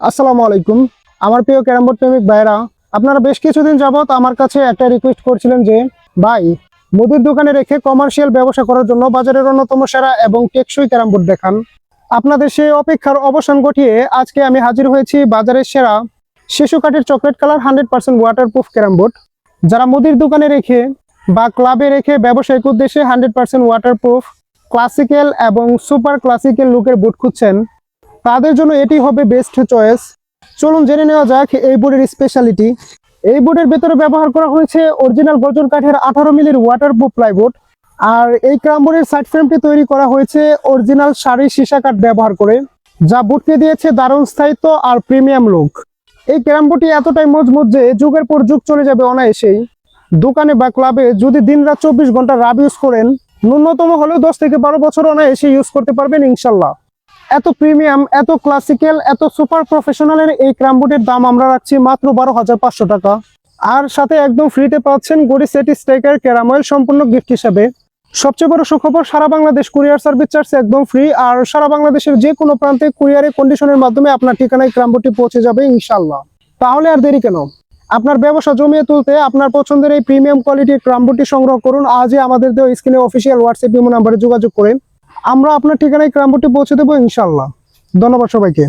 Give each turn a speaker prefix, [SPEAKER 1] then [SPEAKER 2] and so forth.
[SPEAKER 1] আসসালামু আলাইকুম। আমার প্রিয় ক্যারাম বোর্ড প্রেমিক ভাইরা, আপনারা বেশ কিছুদিন যাবত আমার কাছে একটা রিকোয়েস্ট করছিলেন যে ভাই, মুদির দোকানে রেখে কমার্শিয়াল ব্যবসা করার জন্য বাজারের অন্যতম সেরা এবং টেকসই ক্যারাম বোর্ড দেখান। আপনাদের সেই অপেক্ষার অবসান ঘটিয়ে আজকে আমি হাজির হয়েছি বাজারের সেরা শিশু কাঠের chocolate colour 100% waterproof carrom board. যারা মুদির দোকানে রেখে বা ক্লাবে রেখে ব্যবসায়িক উদ্দেশ্যে 100% ওয়াটারপ্রুফ ক্লাসিক্যাল এবং সুপার ক্লাসিক্যাল লুকের বোর্ড খুঁজছেন, তাদের জন্য এটি হবে বেস্ট চয়েস। চলুন জেনে নেওয়া যাক এই বোর্ডের স্পেশালিটি। এই বোর্ডের ভেতরে ব্যবহার করা হয়েছে অরিজিনাল গর্জন কাঠের 18 মিলির ওয়াটারপ্রুফ প্লাইবোর্ড। আর এই ক্যারাম বোর্ডের সাইড ফ্রেমটি তৈরি করা হয়েছে অরিজিনাল শাড়ি সীসা কাঠ ব্যবহার করে, যা বোর্ডকে দিয়েছে দারুণ স্থায়িত্ব আর প্রিমিয়াম লুক। এই ক্যারাম বোর্ডটি এতটাই মজবুত যে যুগের পর যুগ চলে যাবে অনায়াসেই। দোকানে বা ক্লাবে যদি দিনরাত 24 ঘন্টা রাব ইউজ করেন, ন্যূনতম হলেও 10 থেকে 12 বছর অনায়াসে ইউজ করতে পারবেন ইনশাল্লাহ। এত প্রিমিয়াম, এত ক্লাসিক্যাল, এত সুপার প্রফেশনালের এই ক্যারাম বোর্ডের দাম আমরা রাখছি মাত্র 12,500 টাকা। আর সাথে একদম ফ্রিতে পাচ্ছেন গড়ি সেট স্ট্রাইকার ক্যারাম অয়েল সম্পূর্ণ গিফট হিসাবে। সবচেয়ে বড় সুখবর, সারা বাংলাদেশ কুরিয়ার সার্ভিস চার্জ একদম ফ্রি। আর সারা বাংলাদেশের যে কোনো প্রান্তে কুরিয়ারে কন্ডিশনের মাধ্যমে আপনার ঠিকানায় ক্যারাম বোর্ডটি পৌঁছে যাবে ইনশাল্লাহ। তাহলে আর দেরি কেন? আপনার ব্যবসা জমিয়ে তুলতে আপনার পছন্দের এই প্রিমিয়াম কোয়ালিটির ক্যারাম বোর্ডটি সংগ্রহ করুন আজই আমাদের দেওয়া স্ক্রিনে অফিসিয়াল হোয়াটসঅ্যাপ ইমো নাম্বারে যোগাযোগ করে। আমরা আপনার ঠিকানায় ক্যারাম বোর্ডটি পৌঁছে দেবো ইনশাল্লাহ। ধন্যবাদ সবাইকে।